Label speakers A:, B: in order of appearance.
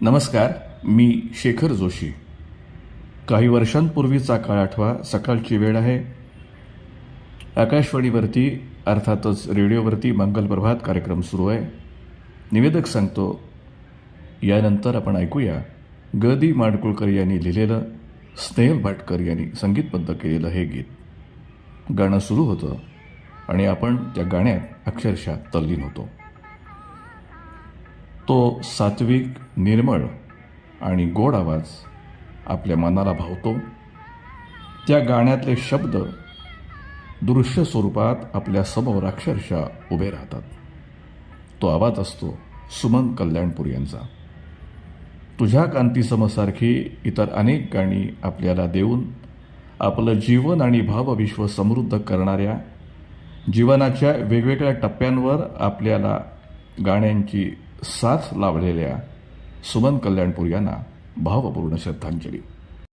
A: नमस्कार, मी शेखर जोशी. काही वर्षांपूर्वीचा काळ आठवा. सकाळची वेळ आहे. आकाशवाणीवरती अर्थातच रेडिओवरती मंगल प्रभात कार्यक्रम सुरू आहे. निवेदक सांगतो, यानंतर आपण ऐकूया ग. माडगुळकर यांनी लिहिलेलं, स्नेहल भाटकर यांनी संगीतबद्ध केलेलं हे गीत. गाणं सुरू होतं आणि आपण त्या गाण्यात अक्षरशः तल्लीन होतो. तो सात्विक, निर्मळ आणि गोड आवाज आपल्या मनाला भावतो. त्या गाण्यातले शब्द दृश्य स्वरूपात आपल्या समोर अक्षरशः उभे राहतात. तो आवाज असतो सुमन कल्याणपूर यांचा. तुझ्या कांतीसमसारखी इतर अनेक गाणी आपल्याला देऊन आपलं जीवन आणि भावविश्व समृद्ध करणाऱ्या, जीवनाच्या वेगवेगळ्या टप्प्यांवर आपल्याला गाण्यांची साथ लावलेल्या सुमन कल्याणपूर यांना भावपूर्ण श्रद्धांजली.